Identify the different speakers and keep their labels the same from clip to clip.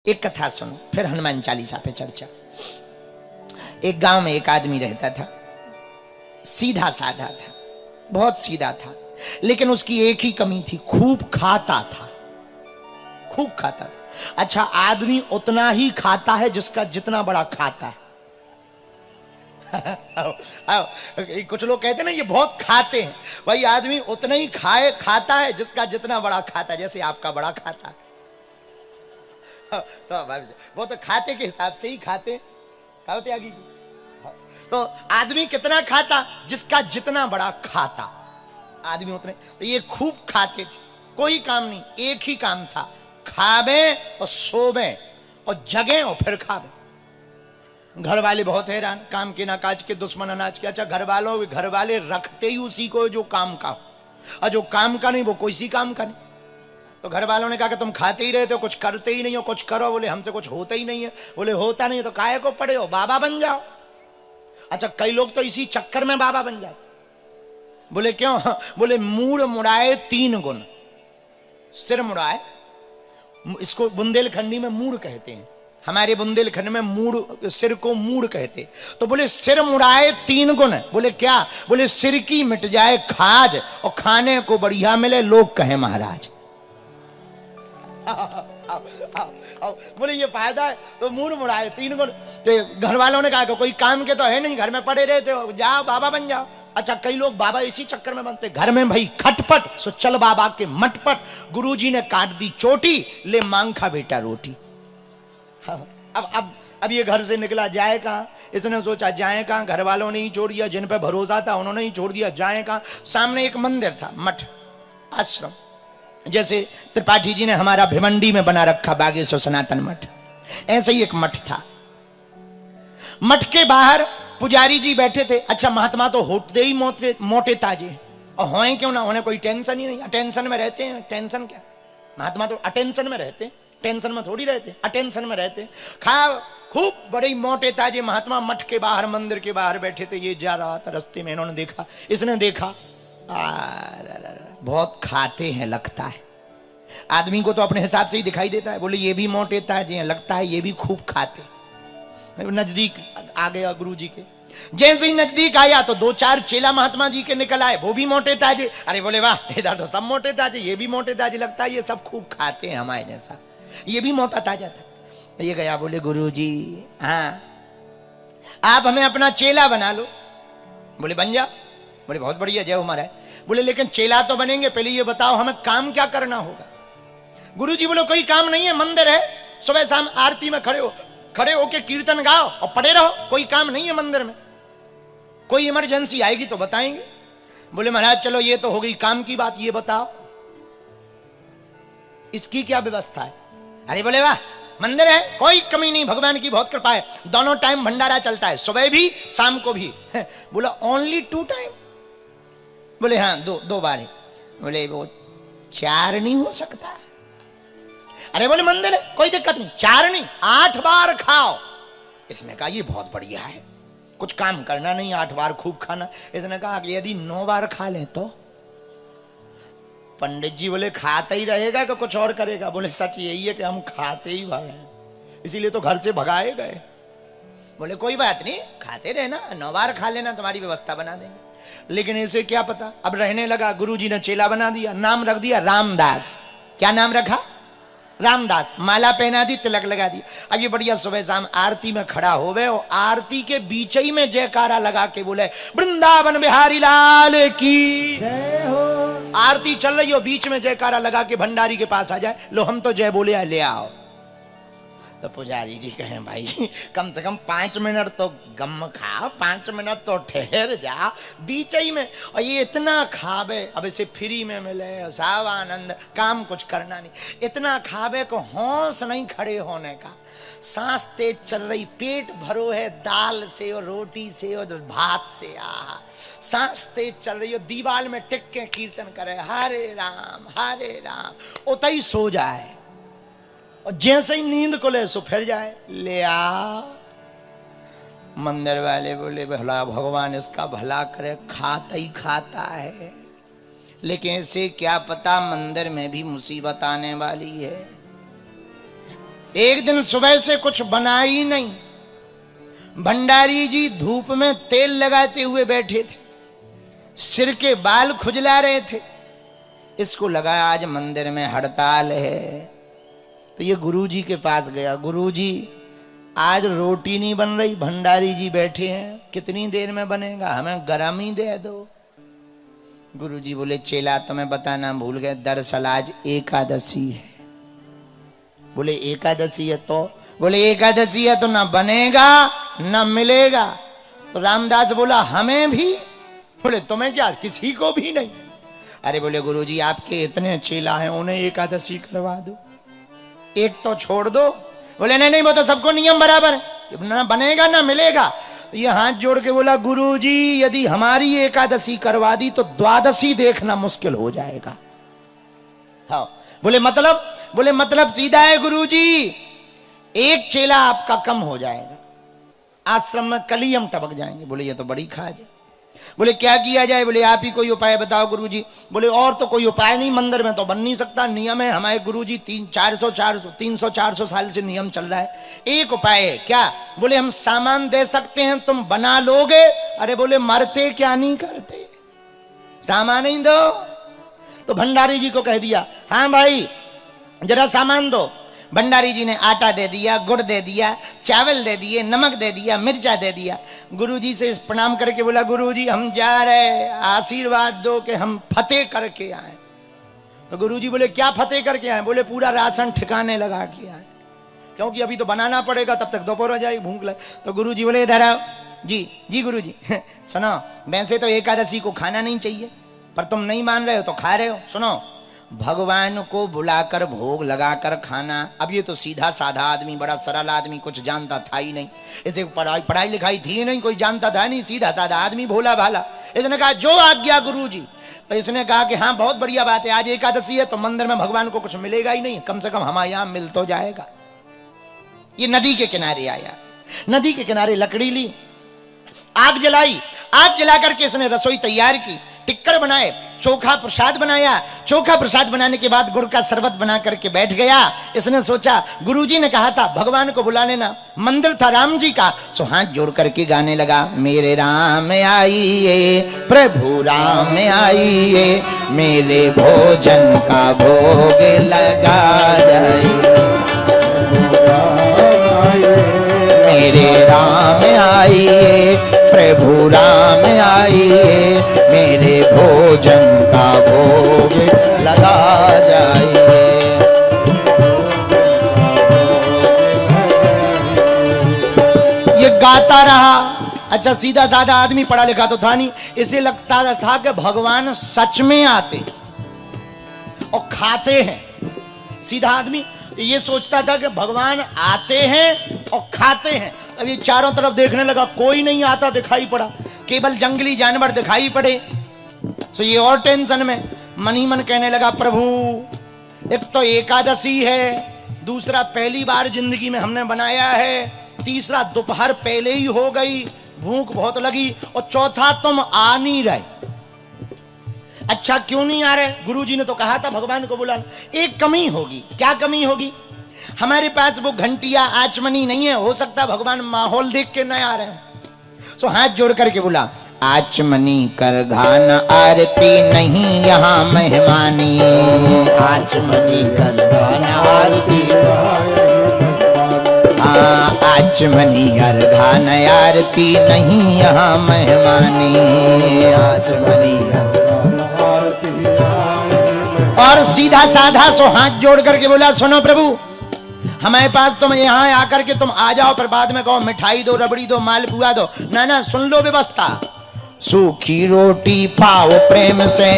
Speaker 1: एक कथा सुनो, फिर हनुमान चालीसा पे चर्चा। एक गांव में एक आदमी रहता था, सीधा साधा था, बहुत सीधा था, लेकिन उसकी एक ही कमी थी, खूब खाता था, खूब खाता था। अच्छा, आदमी उतना ही खाता है जिसका जितना बड़ा खाता है। आओ, आओ, कुछ लोग कहते हैं ना ये बहुत खाते हैं, भाई आदमी उतना ही खाता है जिसका जितना बड़ा खाता है, जैसे आपका बड़ा खाता है। तो वो तो खाते के हिसाब से ही खाते आगे। तो आदमी कितना खाता, जिसका जितना बड़ा खाता, आदमी उतने। तो ये खूब खाते थे, कोई काम नहीं, एक ही काम था, खावे और सोवे और जगे और फिर खावे। घर वाले बहुत हैरान, काम के ना काज के दुश्मन अनाज के। अच्छा, घर वाले रखते ही उसी को जो काम का हो, और जो काम का नहीं वो कोई काम का नहीं। तो घर वालों ने कहा कि तुम खाते ही रहते हो, कुछ करते ही नहीं हो, कुछ करो। बोले हमसे कुछ होता ही नहीं है। बोले होता नहीं तो काहे को पड़े हो, बाबा बन जाओ। अच्छा, कई लोग तो इसी चक्कर में बाबा बन जाते। बोले क्यों? बोले मूड़ मुड़ाए 3 गुण। सिर मुड़ाए, इसको बुंदेलखंडी में मूड़ कहते हैं, हमारे बुंदेलखंड में मूड़, सिर को मूड़ कहते। तो बोले सिर मुड़ाए 3 गुण। बोले क्या? बोले सिर की मिट जाए खाज और खाने को बढ़िया मिले लोग कहे महाराज। बोले ये फायदा है। तो मूड मुड़ाए 3 गुण। तो घर वालों ने कहा कि कोई काम के तो है नहीं, घर में पड़े रहते हो, जाओ बाबा बन जाओ। अच्छा, कई लोग बाबा इसी चक्कर में बनते, घर में भाई खटपट, सो चल बाबा के मटपट, गुरुजी ने काट दी चोटी, ले मांग खा बेटा रोटी। अब ये घर से निकला जाए कहां? इसने सोचा जाए कहां, घर वालों ने ही छोड़ दिया, जिन पे भरोसा था उन्होंने ही छोड़ दिया, जाए कहां? सामने एक मंदिर था, मठ, आश्रम, जैसे त्रिपाठी जी ने हमारा भिवंडी में बना रखा बागेश्वर सनातन मठ, ऐसे ही एक मठ था। मठ के बाहर पुजारी जी बैठे थे। अच्छा, महात्मा तो होते ही मोटे ताजे, और होए क्यों ना, उन्हें कोई टेंशन ही नहीं, अटेंशन में रहते हैं। टेंशन क्या, महात्मा तो अटेंशन में रहते हैं, टेंशन में थोड़ी रहते, अटेंशन में रहते। खूब बड़े मोटे ताजे महात्मा मठ के बाहर, मंदिर के बाहर बैठे थे। ये जा रहा था रास्ते में, इन्होंने देखा, इसने देखा, बहुत खाते हैं लगता है। आदमी को तो अपने हिसाब से ही दिखाई देता है। बोले ये भी मोटे ताजे हैं, लगता है ये भी खूब खाते। नजदीक आ गया गुरु जी के, जैसे ही नजदीक आया तो 2-4 चेला महात्मा जी के निकल आए, वो भी मोटे ताजे। अरे बोले वाह, इधर तो सब मोटे ताजे, ये भी मोटे ताजे, लगता है ये सब खूब खाते हैं हमारे जैसा, ये भी मोटा ताजा था। ये गया, बोले गुरु जी हाँ आप हमें अपना चेला बना लो। बोले बन जा। बोले बहुत बढ़िया, जय हो महाराज। बोले लेकिन चेला तो बनेंगे, पहले ये बताओ हमें काम क्या करना होगा। गुरु जी बोले कोई काम नहीं है, मंदिर है, सुबह शाम आरती में खड़े होके कीर्तन गाओ और पड़े रहो, कोई काम नहीं है मंदिर में, कोई इमरजेंसी आएगी तो बताएंगे। बोले महाराज चलो ये तो हो गई काम की बात, ये बताओ इसकी क्या व्यवस्था है। अरे बोले वाह, मंदिर है, कोई कमी नहीं, भगवान की बहुत कृपा है, दोनों टाइम भंडारा चलता है, सुबह भी शाम को भी। बोला ओनली 2 टाइम? बोले हाँ, दो बार है। बोले वो 4 नहीं हो सकता? अरे बोले मंदिर है, कोई दिक्कत नहीं, 4 नहीं 8 बार खाओ। इसने कहा ये बहुत बढ़िया है, कुछ काम करना नहीं, 8 बार खूब खाना। इसने कहा कि यदि 9 बार खा ले तो? पंडित जी बोले खाता ही रहेगा कि कुछ और करेगा? बोले सच यही है कि हम खाते ही भागे, इसीलिए तो घर से भगाए गए। बोले कोई बात नहीं, खाते रहना, 9 बार खा लेना, तुम्हारी व्यवस्था बना देंगे। लेकिन इसे क्या पता, अब रहने लगा, गुरुजी ने चेला बना दिया, नाम रख दिया रामदास। क्या नाम रखा? रामदास। माला पहना दी, तिलक लगा दिया। अब ये बढ़िया सुबह शाम आरती में खड़ा हो गए, और आरती के बीच ही में जयकारा लगा के बोले वृंदावन बिहारी लाल की जय हो। आरती चल रही हो, बीच में जयकारा लगा के भंडारी के पास आ जाए, लो हम तो जय बोले ले आओ। तो पुजारी जी कहें भाई कम से कम 5 मिनट तो गम खा, 5 मिनट तो ठहर जा बीच ही में। और ये इतना खावे, अब इसे फ्री में मिले, सब आनंद, काम कुछ करना नहीं, इतना खावे को होश नहीं खड़े होने का। सांस तेज चल रही, पेट भरो है दाल से और रोटी से और भात से, आहा सांस तेज चल रही हो, दीवाल में टिक के कीर्तन करे हरे राम, उतई सो जाए, और जैसे ही नींद को ले सो फिर जाए, ले आ। मंदिर वाले बोले भला भगवान इसका भला करे, खाता ही खाता है, लेकिन इसे क्या पता मंदिर में भी मुसीबत आने वाली है। एक दिन सुबह से कुछ बना ही नहीं। भंडारी जी धूप में तेल लगाते हुए बैठे थे, सिर के बाल खुजला रहे थे। इसको लगा आज मंदिर में हड़ताल है, तो ये गुरुजी के पास गया। गुरुजी आज रोटी नहीं बन रही, भंडारी जी बैठे हैं, कितनी देर में बनेगा, हमें गरम ही दे दो। गुरुजी बोले चेला तुम्हें बताना भूल गए, दरअसल आज एकादशी है। बोले एकादशी है तो? बोले एकादशी है तो ना बनेगा ना मिलेगा। तो रामदास बोला हमें भी? बोले तुम्हें क्या, किसी को भी नहीं? अरे बोले गुरुजी आपके इतने चेला हैं, उन्हें एकादशी करवा दो, एक तो छोड़ दो। बोले नहीं नहीं, वो तो सबको नियम बराबर है, ना बनेगा ना मिलेगा। ये हाथ जोड़ के बोला गुरुजी यदि हमारी एकादशी करवा दी तो द्वादशी देखना मुश्किल हो जाएगा। हाँ। बोले मतलब? बोले मतलब सीधा है गुरुजी, एक चेला आपका कम हो जाएगा, आश्रम में कलियम टपक जाएंगे। बोले ये तो बड़ी खाज है। बोले क्या किया जाए? बोले आप ही कोई उपाय बताओ गुरुजी। बोले और तो कोई उपाय नहीं, मंदिर में तो बन नहीं सकता, नियम है हमारे गुरुजी 300-400 साल से नियम चल रहा है। एक उपाय है। क्या? बोले हम सामान दे सकते हैं, तुम बना लोगे? अरे बोले मरते क्या नहीं करते, सामान ही दो। तो भंडारी जी को कह दिया हाँ भाई जरा सामान दो। भंडारी जी ने आटा दे दिया, गुड़ दे दिया, चावल दे दिए, नमक दे दिया, मिर्चा दे दिया। गुरुजी से प्रणाम करके बोला गुरुजी हम जा रहे, आशीर्वाद दो कि हम फतेह करके आए। तो गुरुजी बोले क्या फतेह करके आए? बोले पूरा राशन ठिकाने लगा के आए, क्योंकि अभी तो बनाना पड़ेगा, तब तक दोपहर हो जाएगी, भूख लगे। तो गुरुजी बोले इधर आओ। जी गुरुजी सुनो, वैसे तो एकादशी को खाना नहीं चाहिए, पर तुम नहीं मान रहे हो तो खा रहे हो। सुनो, भगवान को बुलाकर भोग लगाकर खाना। अब ये तो सीधा साधा आदमी, बड़ा सरल आदमी, कुछ जानता था ही नहीं, इसे पढ़ाई लिखाई थी नहीं, कोई जानता था नहीं, सीधा साधा आदमी, भोला भाला। इसने कहा जो आज्ञा गुरुजी। तो इसने कहा कि हाँ बहुत बढ़िया बात है, आज एकादशी है तो मंदिर में भगवान को कुछ मिलेगा ही नहीं, कम से कम हमारे यहां मिल तो जाएगा। ये नदी के किनारे आया, नदी के किनारे लकड़ी ली, आग जलाई, आग जला करके इसने रसोई तैयार की, टिक्कर बनाए, चोखा प्रसाद बनाया। चोखा प्रसाद बनाने के बाद गुड़ का शरबत बना करके बैठ गया। इसने सोचा गुरुजी ने कहा था भगवान को बुला लेना, मंदिर था राम जी का, सो हाथ जोड़ करके गाने लगा मेरे राम आइए प्रभु राम आइए, मेरे भोजन का भोग लगा जाइए। मेरे राम आइए प्रभु राम आइए, मेरे भोजन का भोग लगा जाइए। ये गाता रहा। अच्छा सीधा साधा आदमी, पढ़ा लिखा तो था नहीं, इसे लगता था कि भगवान सच में आते और खाते हैं। सीधा आदमी ये सोचता था कि भगवान आते हैं और खाते हैं। अब ये चारों तरफ देखने लगा, कोई नहीं आता दिखाई पड़ा, केवल जंगली जानवर दिखाई पड़े। तो ये और टेंशन में मन ही मन कहने लगा प्रभु एक तो एकादशी है, दूसरा पहली बार जिंदगी में हमने बनाया है, तीसरा दोपहर पहले ही हो गई, भूख बहुत लगी, और चौथा तुम आ नहीं रहे। अच्छा क्यों नहीं आ रहे? गुरुजी ने तो कहा था भगवान को बुला। एक कमी होगी। क्या कमी होगी? हमारे पास वो घंटिया आचमनी नहीं है, हो सकता भगवान माहौल देख के न आ रहे हैं। सो हाथ जोड़ करके बोला आचमनी कर घान आरती नहीं यहाँ मेहमानी, आचमनी कर घान आरती, आचमनी कर घान आरती नहीं यहाँ मेहमानी, आचमनी और सीधा साधा सो हाथ जोड़ करके बोला सुनो प्रभु हमारे पास तुम यहाँ आकर के तुम आ जाओ, पर बाद में कहो मिठाई दो, रबड़ी दो, मालपुआ दो, ना ना सुन लो व्यवस्था। सूखी रोटी पाओ प्रेम से,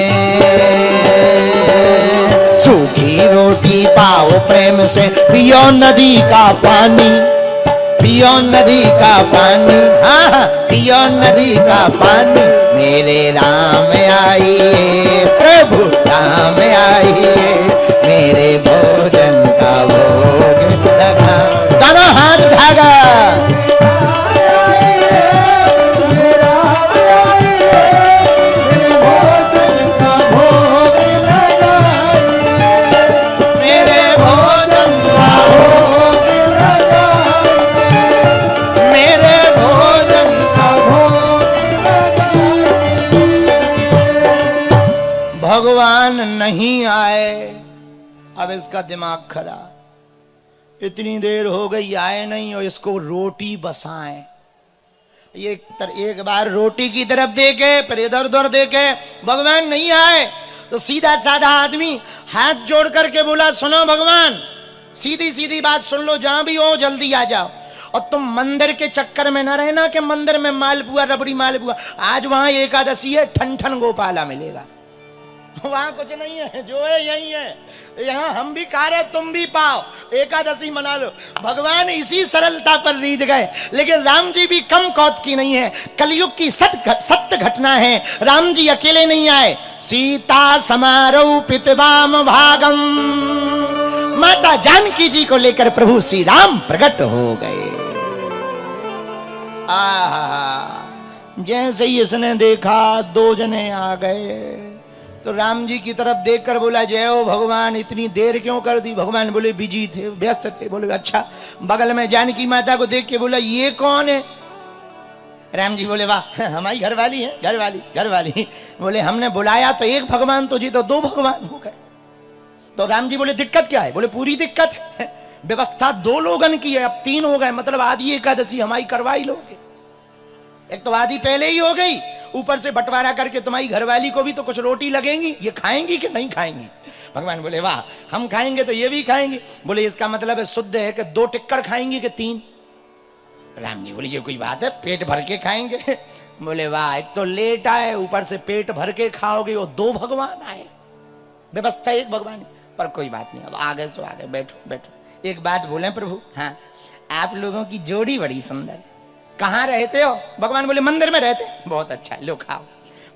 Speaker 1: सूखी रोटी पाओ प्रेम से, पियो नदी का पानी, पियो नदी का पानी, हाँ पियो नदी का पानी, मेरे राम आइए प्रभु राम आइए, मेरे भोजन का भोग लगा। दोनों हाथ उठागा मेरे भोजन का भोग नहीं आए। अब इसका दिमाग खराब, इतनी देर हो गई आए नहीं और इसको रोटी बसाएं। ये एक बार रोटी की तरफ देखे फिर इधर उधर देखे, भगवान नहीं आए तो सीधा साधा आदमी हाथ जोड़ करके बोला, सुनो भगवान, सीधी सीधी बात सुन लो, जहां भी हो जल्दी आ जाओ। और तुम मंदिर के चक्कर में ना रहना कि मंदिर में मालपुआ रबड़ी मालपुआ, आज वहां एकादशी है, ठन ठन गोपाला मिलेगा। वहां कुछ नहीं है, जो है यही है। यहाँ हम भी खा रहे, तुम भी पाओ, एकादशी मना लो। भगवान इसी सरलता पर रीझ गए। लेकिन राम जी भी कम कौत की नहीं है, कलयुग की सत्य घटना है। राम जी अकेले नहीं आए, सीता समारोपित वाम भागम, माता जानकी जी को लेकर प्रभु श्री राम प्रकट हो गए। जैसे ही इसने देखा दो जने आ गए तो राम जी की तरफ देखकर बोला, जय हो भगवान, इतनी देर क्यों कर दी? भगवान बोले बिजी थे, व्यस्त थे। बोले अच्छा। बगल में जानकी माता को देख के बोला, ये कौन है? राम जी बोले, वाह, हमारी घरवाली है, घरवाली। बोले हमने बुलाया तो एक भगवान तुझे तो दो भगवान हो गए। तो राम जी बोले दिक्कत क्या है? बोले पूरी दिक्कत है, व्यवस्था दो लोगन की है, अब तीन हो गए, मतलब आधी एकादशी हमारी करवाई लोगे। एक तो आधी पहले ही हो गई, ऊपर से बंटवारा करके तुम्हारी घरवाली को भी तो कुछ रोटी लगेंगी, ये खाएंगी कि नहीं खाएंगी? भगवान बोले वाह, हम खाएंगे तो ये भी खाएंगे। बोले इसका मतलब है शुद्ध है कि दो टिक्कड़ खाएंगे कि तीन? राम जी बोले ये कोई बात है, पेट भर के खाएंगे। बोले वाह, एक तो लेट आए, ऊपर से पेट भर के खाओगे, और दो भगवान आए, व्यवस्था एक भगवान। पर कोई बात नहीं, अब आगे सो आगे, बैठो। एक बात बोले प्रभु, हाँ आप लोगों की जोड़ी बड़ी सुंदर है, कहाँ रहते हो? भगवान बोले मंदिर में रहते। बहुत अच्छा, लो खाओ।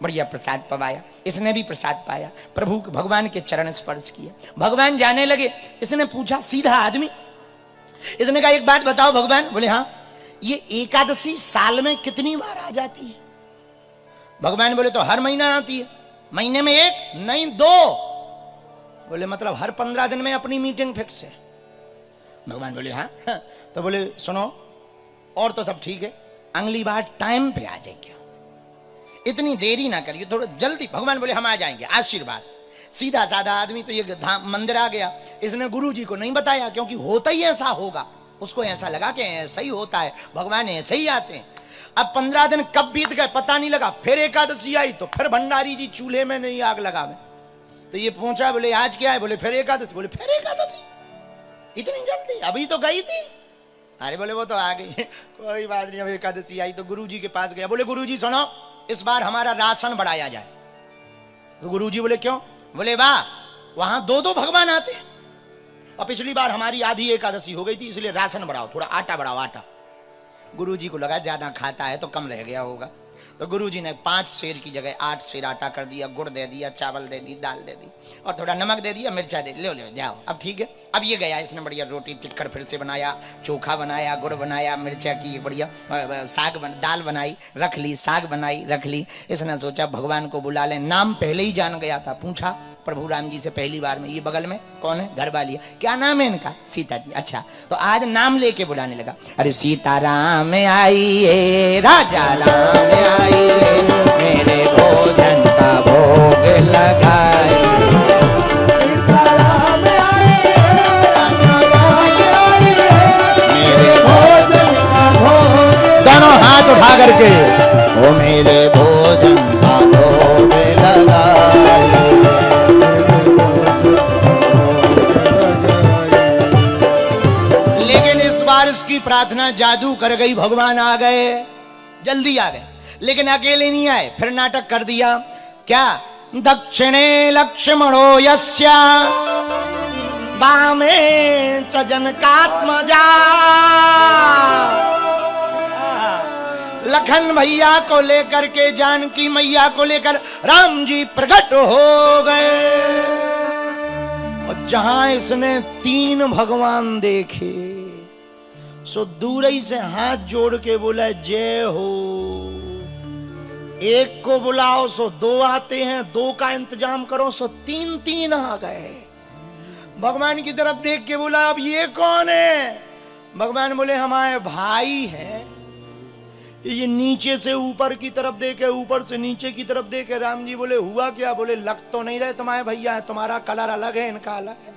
Speaker 1: बढ़िया प्रसाद पवाया, इसने भी प्रसाद पाया, प्रभु भगवान के चरण स्पर्श किया। भगवान जाने लगे, इसने पूछा, सीधा आदमी, इसने कहा एक बात बताओ भगवान। बोले हाँ, ये एकादशी साल में कितनी बार आ जाती है? भगवान बोले तो हर महीना आती है। महीने में एक नहीं दो। बोले मतलब हर 15 दिन में अपनी मीटिंग फिक्स है। भगवान बोले हाँ। तो बोले सुनो, और तो सब ठीक है, अगली बार टाइम पे आ जाएंगे, इतनी देरी ना करिए, थोड़ा जल्दी। भगवान बोले हम आ जाएंगे, आशीर्वाद। सीधा साधा आदमी तो ये मंदिर आ गया। इसने गुरु जी को नहीं बताया, क्योंकि होता ही ऐसा होगा, उसको ऐसा लगा कि ऐसा ही होता है, भगवान ऐसे ही आते हैं। अब 15 दिन कब बीत गए पता नहीं लगा। फिर एकादशी आई तो फिर भंडारी जी चूल्हे में नहीं आग लगावे। तो ये पहुंचा, बोले आज क्या है? बोले फिर एकादशी। बोले फिर एकादशी, इतनी जल्दी? अभी तो गई थी। अरे बोले वो तो आ गई, कोई बात नहीं। अब एकादशी आई तो गुरुजी के पास गया। बोले गुरुजी सुनो, इस बार हमारा राशन बढ़ाया जाए। तो गुरुजी बोले क्यों? बोले वाह, वहां दो दो भगवान आते हैं, और पिछली बार हमारी आधी एकादशी हो गई थी, इसलिए राशन बढ़ाओ, थोड़ा आटा बढ़ाओ, आटा। गुरुजी को लगा ज्यादा खाता है तो कम रह गया होगा, तो गुरुजी ने 5 सेर की जगह 8 सेर आटा कर दिया, गुड़ दे दिया, चावल दे दी, दाल दे दी, और थोड़ा नमक दे दिया, मिर्चा दे, लो जाओ, अब ठीक है। अब ये गया, इसने बढ़िया रोटी टिक्कड़ फिर से बनाया, चोखा बनाया, गुड़ बनाया, मिर्चा की बढ़िया साग दाल बनाई रख ली, साग बनाई रख ली। इसने सोचा भगवान को बुला ले, नाम पहले ही जान गया था। पूछा प्रभु राम जी से पहली बार में, ये बगल में कौन है? घर वाली है। क्या नाम है इनका? सीता जी। अच्छा, तो आज नाम लेके बुलाने लगा। अरे सीता राम आइए, राजा राम आइए, मेरे भोजन का भोग लगाए। सीता राम आइए, राजा राम आइए, मेरे भोजन का भोग। दोनों हाथ उठा करके, ओ मेरे भोजन का भोग लगाए। उसकी प्रार्थना जादू कर गई, भगवान आ गए, जल्दी आ गए। लेकिन अकेले नहीं आए, फिर नाटक कर दिया। क्या? दक्षिणे लक्ष्मणो यस्या वामे च जनकात्मजा। लखन भैया को लेकर के, जानकी मैया को लेकर राम जी प्रकट हो गए। और जहां इसने 3 भगवान देखे, सो दूर ही से हाथ जोड़ के बोला जय हो। एक को बुलाओ सो 2 आते हैं, 2 का इंतजाम करो सो 3 आ गए। भगवान की तरफ देख के बोला अब ये कौन है? भगवान बोले हमारे भाई हैं, ये नीचे से ऊपर की तरफ देखे, ऊपर से नीचे की तरफ देखे। राम जी बोले हुआ क्या? बोले लग तो नहीं रहे तुम्हारे भैया, तुम्हारा कलर अलग है, इनका अलग है,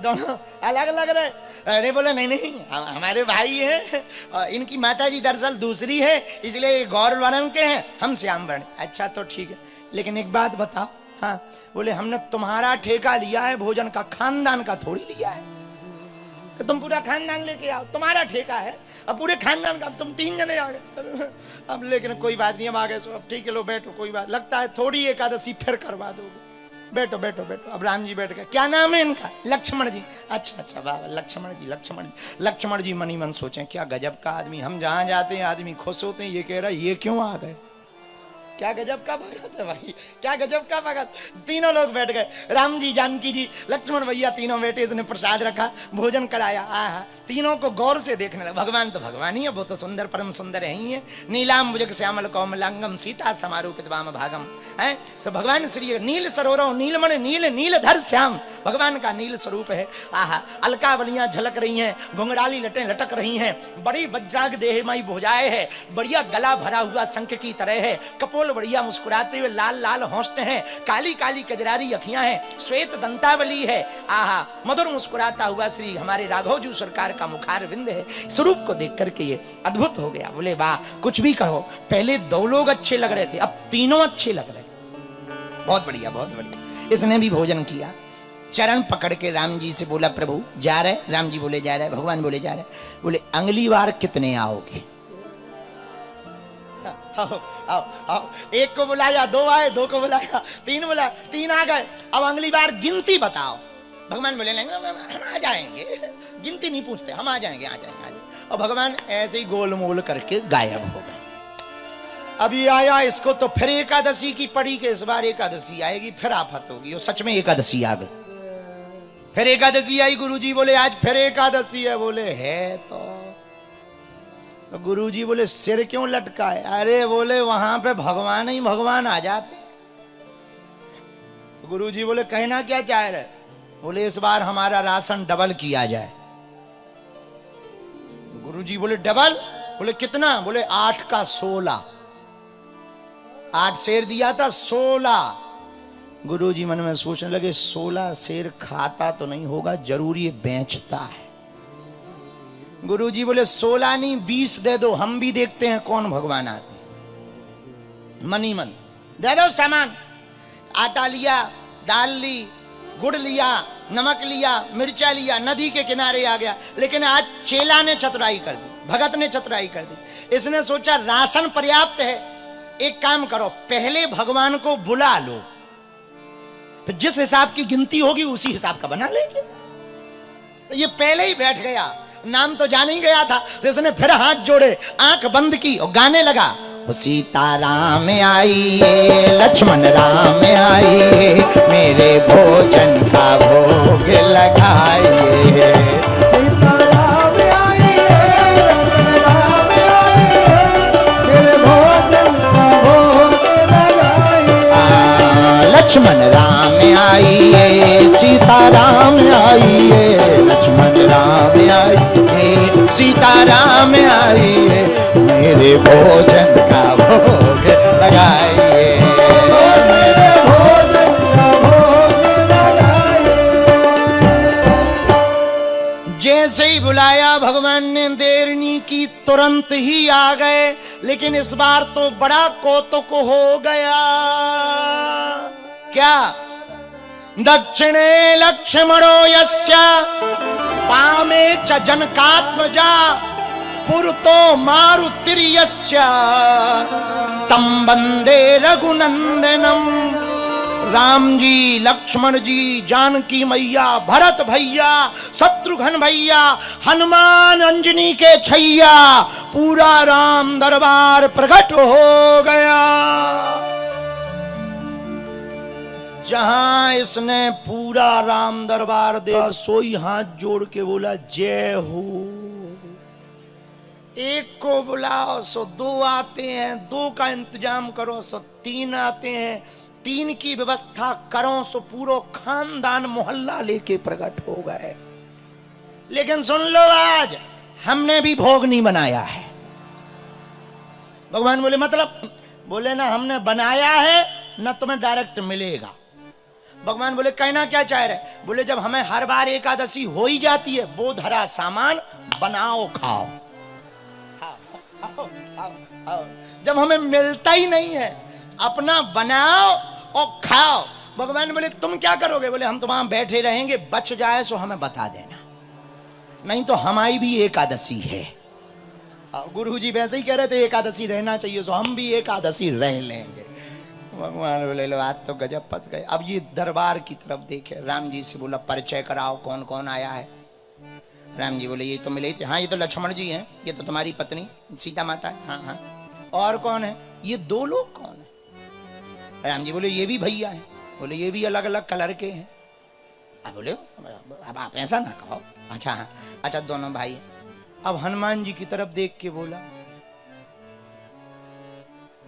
Speaker 1: दोनों अलग अलग रहे। अरे बोले नहीं नहीं हमारे भाई हैं, इनकी माता जी दरअसल दूसरी है, इसलिए गौर वर्ण के हैं, हम श्याम वर्ण। अच्छा तो ठीक है, लेकिन एक बात बताओ। हाँ बोले हमने तुम्हारा ठेका लिया है भोजन का, खानदान का थोड़ी लिया है। तो तुम पूरा खानदान लेके आओ, तुम्हारा ठेका है, अब पूरे खानदान का, तुम 3 जने आ गए। अब लेकिन कोई बात नहीं, हम आ गए, अब ठीक है लो बैठो, कोई बात, लगता है थोड़ी एकादशी फिर करवा दोगे, बैठो बैठो बैठो। अब राम जी बैठ गए। क्या नाम है इनका? लक्ष्मण जी। अच्छा अच्छा बाबा लक्ष्मण जी, लक्ष्मण जी। लक्ष्मण जी मनी मन सोचें क्या गजब का आदमी, हम जहां जाते हैं आदमी खुश होते हैं, ये कह रहा है ये क्यों आ गए, क्या गजब का भगत है भाई, क्या गजब का भगत। तीनों लोग बैठ गए, राम जी, जानकी जी, लक्ष्मण भैया, तीनों बैठे, इसने प्रसाद रखा, भोजन कराया। आहा, तीनों को गौर से देखने लगा। भगवान तो भगवान ही है, वो तो सुंदर परम सुंदर है ही है। नीलाम्बुजक श्यामल कौमलांगम सीता समारूपित वाम भागम है। सो भगवान श्री नील सरोवरों नीलमण नील नीलधर श्याम, भगवान का नील स्वरूप है। आहा, अलकावलियां झलक रही हैं, घुंघराली लटें लटक रही हैं, बड़ी वज्राग देहमयी भुजाएं है, बढ़िया गला भरा हुआ शंख की तरह है, कपोल बढ़िया मुस्कुराते हुए लाल लाल होंठ हैं, काली काली कजरारी अखियां हैं, श्वेत दंतावली है। आहा, मधुर मुस्कुराता हुआ श्री हमारे राघव जी सरकार का मुखार विंद है। स्वरूप को देख करके ये अद्भुत हो गया। बोले वाह, कुछ भी कहो, पहले 2 लोग अच्छे लग रहे थे, अब तीनों अच्छे लग रहे। बहुत बढ़िया बहुत बढ़िया। इसने भी भोजन किया, चरण पकड़ के राम जी से बोला प्रभु जा रहे? राम जी बोले जा रहे। भगवान बोले जा रहे। बोले अगली बार कितने आओगे? आओ आओ आओ। एक को बुलाया, 2 आए, 2 को बुलाया, 3 बुलाया, 3 आ गए। अब अगली बार गिनती बताओ। भगवान बोले नहीं हम आ जाएंगे, गिनती नहीं पूछते, हम आ जाएंगे, आ जाएंगे, आ जाएंगे। और भगवान ऐसे ही गोल मोल करके गायब हो गए। अभी आया, इसको तो फिर एकादशी की पड़ी के इस बार एकादशी आएगी, फिर आफत होगी। और सच में एकादशी आ गई, फिर एकादशी आई। गुरुजी बोले आज फिर एकादशी है। बोले है तो गुरुजी बोले सिर क्यों लटका है? अरे बोले वहां पे भगवान ही भगवान आ जाते। गुरुजी बोले कहना क्या चाह रहे? बोले इस बार हमारा राशन डबल किया जाए। गुरुजी बोले डबल? बोले कितना? बोले 8 का 16, 8 शेर दिया था, 16। गुरुजी मन में सोचने लगे 16 शेर खाता तो नहीं होगा, जरूर ये बेचता है। गुरुजी बोले 16 नहीं 20 दे दो, हम भी देखते हैं कौन भगवान आते। मनी मन दे दो सामान। आटा लिया, दाल ली, गुड़ लिया, नमक लिया, मिर्चा लिया, नदी के किनारे आ गया। लेकिन आज चेला ने चतुराई कर दी, भगत ने चतुराई कर दी। इसने सोचा राशन पर्याप्त है, एक काम करो पहले भगवान को बुला लो, फिर जिस हिसाब की गिनती होगी उसी हिसाब का बना लेंगे। ये पहले ही बैठ गया, नाम तो जान ही गया था, तो इसने फिर हाथ जोड़े, आंख बंद की और गाने लगा। सीता राम आई, लक्ष्मण राम आई, मेरे भोजन का भोग लगाइए। सीता राम आई, लक्ष्मण राम आई, मेरे भोजन का भोग लगाइए। लक्ष्मण राम आई, सीता राम आई, लक्ष्मण राम आई, सीता राम आई, मेरे भोजन का भोग लगाइए, मेरे भोजन का भोग लगाइए। जैसे ही बुलाया भगवान ने, देर नहीं की, तुरंत ही आ गए। लेकिन इस बार तो बड़ा कौतुक हो गया। क्या? दक्षिणे लक्ष्मणो यस्य पामे च जनकात्मजा पुरतो मारुतिर्यस्य तं वंदे रघुनंदनम। राम जी, लक्ष्मण जी, जानकी मैया, भरत भैया, शत्रुघ्न भैया, हनुमान अंजनी के छैया, पूरा राम दरबार प्रकट हो गया। जहां इसने पूरा राम दरबार देखा, सोई हाथ जोड़ के बोला जय हो। एक को बुलाओ सो 2 आते हैं, 2 का इंतजाम करो सो 3 आते हैं, 3 की व्यवस्था करो सो पूरा खानदान मोहल्ला लेके प्रकट हो गए। लेकिन सुन लो, आज हमने भी भोग नहीं बनाया है। भगवान बोले मतलब? बोले ना हमने बनाया है ना तुम्हें डायरेक्ट मिलेगा। भगवान बोले कहना क्या चाह रहे? बोले जब हमें हर बार एकादशी हो ही जाती है, वो धरा सामान बनाओ खाओ। जब हमें मिलता ही नहीं है, अपना बनाओ और खाओ। भगवान बोले तुम क्या करोगे? बोले हम तो वहां बैठे रहेंगे, बच जाए सो हमें बता देना, नहीं तो हमारी भी एकादशी है। गुरु जी वैसे ही कह रहे थे एकादशी रहना चाहिए, सो हम भी एकादशी रह लेंगे। भगवान बोले लो आज तो गजब फंस गए। अब ये दरबार की तरफ देखे, राम जी से बोला परिचय कराओ, कौन कौन आया है? राम जी बोले ये तो मिले थे। हाँ ये तो लक्ष्मण जी हैं, ये तो तुम्हारी पत्नी सीता माता है। हाँ हाँ। और कौन है? ये दो लोग कौन है? राम जी बोले ये भी भैया हैं। बोले ये भी अलग अलग कलर के हैं। अब बोले अब आप ऐसा ना कहो। अच्छा हाँ, अच्छा दोनों भाई। अब हनुमान जी की तरफ देख के बोला,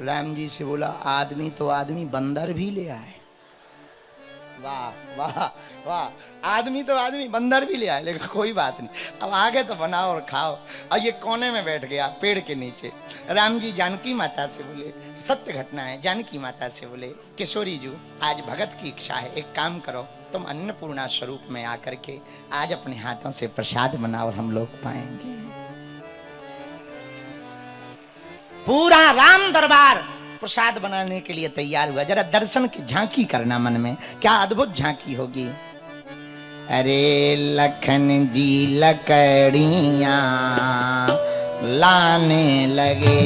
Speaker 1: राम जी से बोला आदमी तो आदमी, बंदर भी ले आए। वाह वाह वाह, आदमी तो आदमी बंदर भी ले आए, लेकिन कोई बात नहीं, अब आगे तो बनाओ और खाओ। और ये कोने में बैठ गया पेड़ के नीचे। राम जी जानकी माता से बोले, सत्य घटना है, जानकी माता से बोले किशोरी जी आज भगत की इच्छा है, एक काम करो तुम अन्नपूर्णा स्वरूप में आकर के आज अपने हाथों से प्रसाद बनाओ और हम लोग पाएंगे। पूरा राम दरबार प्रसाद बनाने के लिए तैयार हुआ। जरा दर्शन की झांकी करना मन में, क्या अद्भुत झांकी होगी। अरे लखन जी लकड़ियां लाने लगे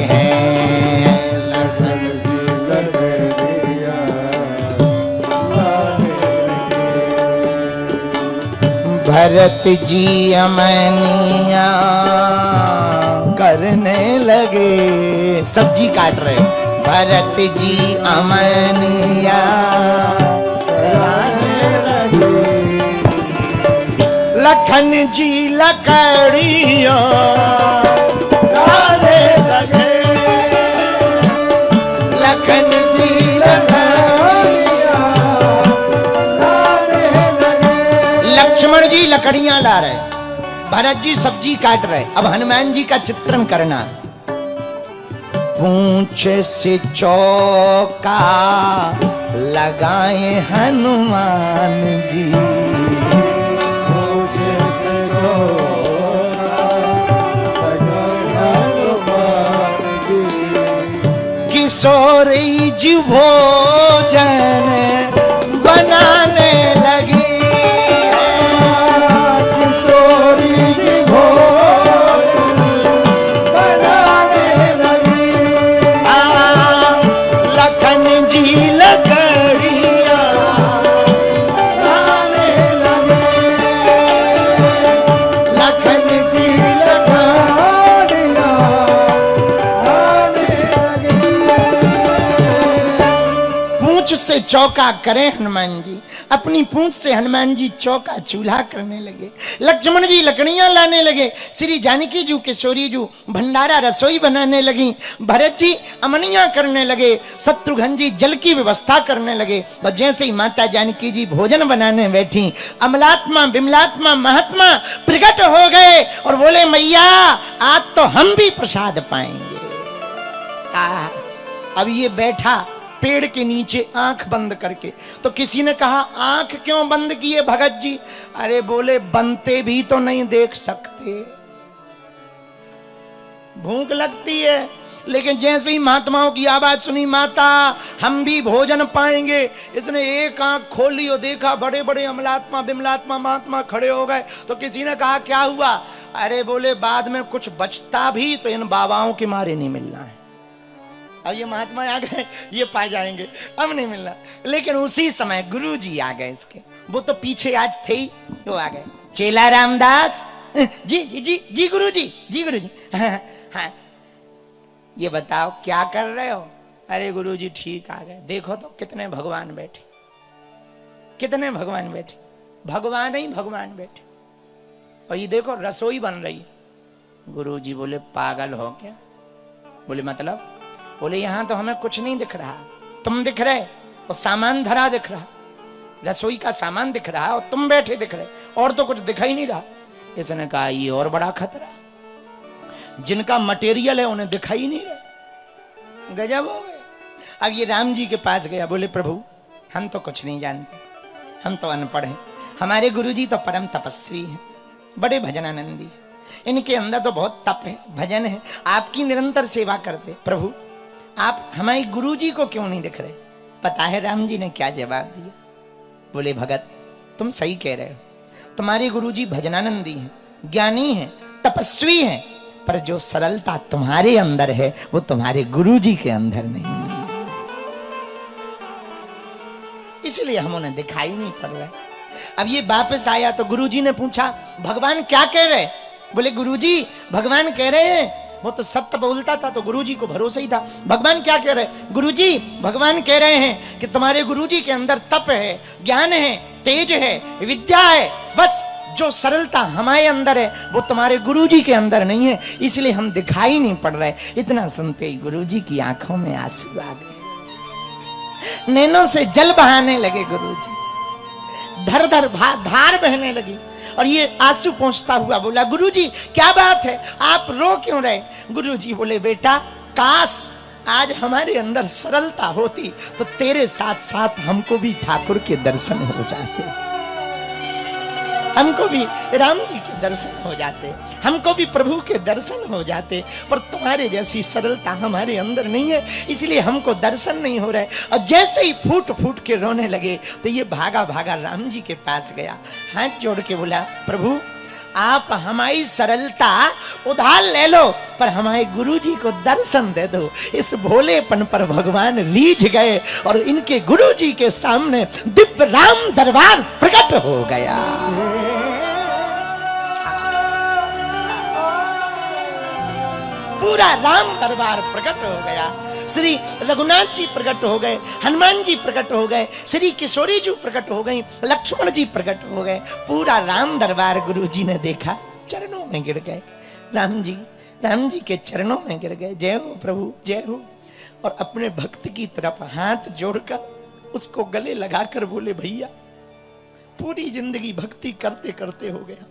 Speaker 1: हैं, लखन जी लकड़ियां लाने लगे। भरत जी अमनिया करने लगे, सब्जी काट रहे। भरत जी अमनिया करने लगे, लखन जी लकड़ियां लाने लगे, लखन जी लकड़ियां लाने लगे। लक्ष्मण जी लकड़ियां ला रहे, भरत जी सब्जी काट रहे। अब हनुमान जी का चित्रण करना। पूंछ से चौका लगाए हनुमान जी, पूंछ से चौका लगाए हनुमान जी। किशोरी जी भोजन बनाने लगी, से चौका करें हनुमान जी। अपनी पूंछ से हनुमान जी चौका चूल्हा करने लगे, लक्ष्मण जी लकड़ियां लाने लगे, श्री जानकी जी किशोरी जी भंडारा रसोई बनाने लगी, भरत जी अमनिया करने लगे, शत्रुघ्न जी जल की व्यवस्था करने लगे। और जैसे ही माता जानकी जी भोजन बनाने बैठी, अमलात्मा बिमलात्मा महात्मा प्रकट हो गए और बोले मैया आज तो हम भी प्रसाद पाएंगे। अब ये बैठा पेड़ के नीचे आंख बंद करके। तो किसी ने कहा आंख क्यों बंद किए भगत जी? अरे बोले बनते भी तो नहीं देख सकते, भूख लगती है, लेकिन जैसे ही महात्माओं की आवाज सुनी माता हम भी भोजन पाएंगे, इसने एक आंख खोली और देखा बड़े बड़े अमलात्मा बिमलात्मा महात्मा खड़े हो गए। तो किसी ने कहा क्या हुआ? अरे बोले बाद में कुछ बचता भी तो इन बाबाओं के मारे नहीं मिलना है। अब ये महात्मा आ गए, ये पा जाएंगे, अब नहीं मिलना। लेकिन उसी समय गुरु जी आ गए इसके, वो तो पीछे आज थे ही, वो आ गए। चेला रामदास जी जी जी जी गुरु जी, जी गुरु जी। हाँ, हाँ ये बताओ क्या कर रहे हो? अरे गुरु जी ठीक आ गए। देखो तो कितने भगवान बैठे, कितने भगवान बैठे, भगवान ही भगवान बैठे। और ये देखो रसोई बन रही है। गुरु जी बोले पागल हो क्या? बोले मतलब? बोले यहां तो हमें कुछ नहीं दिख रहा, तुम दिख रहे और सामान धरा दिख रहा, रसोई का सामान दिख रहा और तुम बैठे दिख रहे, और तो कुछ दिखाई नहीं रहा। इसने कहा ये और बड़ा खतरा, जिनका मटेरियल है उन्हें दिखाई नहीं रहा। गजब हो गए। अब ये राम जी के पास गया, बोले प्रभु हम तो कुछ नहीं जानते, हम तो अनपढ़ हैं, हमारे गुरुजी तो परम तपस्वी हैं, बड़े भजनानंदी हैं, इनके अंदर तो बहुत तप है, भजन है, आपकी निरंतर सेवा करते, प्रभु आप हमारे गुरुजी को क्यों नहीं दिख रहे? पता है राम जी ने क्या जवाब दिया? बोले भगत तुम सही कह रहे हो, तुम्हारे गुरुजी भजनानंदी हैं, ज्ञानी हैं, तपस्वी हैं, पर जो सरलता तुम्हारे अंदर है वो तुम्हारे गुरुजी के अंदर नहीं है, इसलिए हम उन्हें दिखाई नहीं पड़ रहा। अब ये वापस आया तो गुरुजी ने पूछा भगवान क्या कह रहे? बोले गुरुजी भगवान कह रहे हैं, वो तो सत्य बोलता था तो गुरुजी को भरोसा ही था। भगवान क्या कह रहे? गुरुजी भगवान कह रहे हैं कि तुम्हारे गुरुजी के अंदर तप है, ज्ञान है, तेज है, विद्या है, बस जो सरलता हमारे अंदर है वो तुम्हारे गुरुजी के अंदर नहीं है, इसलिए हम दिखाई नहीं पड़ रहे। इतना सुनते ही गुरुजी की आंखों में आंसू आ गए, नैनों से जल बहाने लगे गुरुजी, धर धर धार बहने लगी और ये आंसू पहुंचता हुआ बोला गुरुजी क्या बात है, आप रो क्यों रहे? गुरुजी बोले बेटा काश आज हमारे अंदर सरलता होती तो तेरे साथ साथ हमको भी ठाकुर के दर्शन हो जाते, हमको भी राम जी के दर्शन हो जाते, हमको भी प्रभु के दर्शन हो जाते, पर तुम्हारे जैसी सरलता हमारे अंदर नहीं है, इसलिए हमको दर्शन नहीं हो रहे। और जैसे ही फूट फूट के रोने लगे तो ये भागा भागा राम जी के पास गया, हाथ जोड़ के बोला प्रभु आप हमारी सरलता उधार ले लो पर हमारे गुरुजी को दर्शन दे दो। इस भोलेपन पर भगवान रीझ गए और इनके गुरुजी के सामने दिव्य राम दरबार प्रकट हो गया। पूरा राम दरबार प्रकट हो गया। श्री रघुनाथ जी प्रकट हो गए, हनुमान जी प्रकट हो गए, श्री किशोरी जी प्रकट हो गई, लक्ष्मण जी प्रकट हो गए। पूरा राम दरबार गुरु जी ने देखा, चरणों में गिर गए, राम जी के चरणों में गिर गए, जय हो प्रभु जय हो। और अपने भक्त की तरफ हाथ जोड़कर उसको गले लगाकर बोले भैया पूरी जिंदगी भक्ति करते करते हो गया,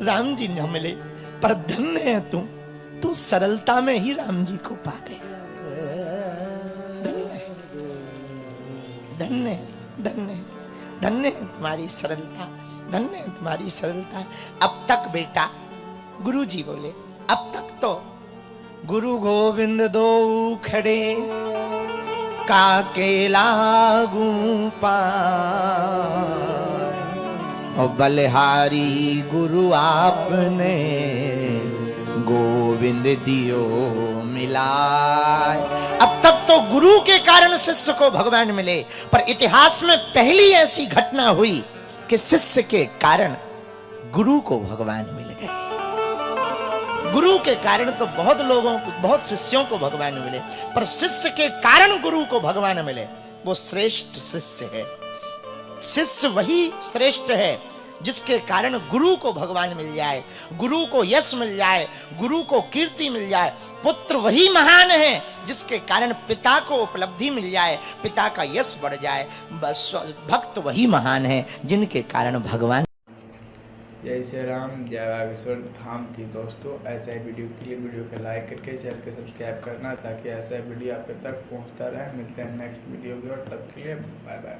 Speaker 1: राम जी न मिले पर धन्य है तू सरलता में ही राम जी को पा गया। धन्य धन्य धन्य है तुम्हारी सरलता, धन्य है तुम्हारी सरलता। अब तक बेटा गुरु जी बोले अब तक तो गुरु गोविंद दो खड़े काके लागू पाए और बलिहारी गुरु आपने गोविंद दियो मिलाए। अब तक तो गुरु के कारण शिष्य को भगवान मिले, पर इतिहास में पहली ऐसी घटना हुई कि शिष्य के कारण गुरु को भगवान मिल गए। गुरु के कारण तो बहुत लोगों को, बहुत शिष्यों को भगवान मिले, पर शिष्य के कारण गुरु को भगवान मिले, वो श्रेष्ठ शिष्य है। शिष्य वही श्रेष्ठ है जिसके कारण गुरु को भगवान मिल जाए, गुरु को यश मिल जाए, गुरु को कीर्ति मिल जाए। पुत्र वही महान है जिसके कारण पिता को उपलब्धि मिल जाए, पिता का यश बढ़ जाए। बस भक्त वही महान है जिनके कारण भगवान।
Speaker 2: जय श्री राम, जय बागेश्वर धाम की दोस्तों। ऐसे वीडियो के लिए वीडियो को लाइक करके चैनल को सब्सक्राइब करना ताकि ऐसा वीडियो आप तक पहुंचता रहे। मिलते हैं नेक्स्ट वीडियो की ओर, तब के लिए बाय बाय।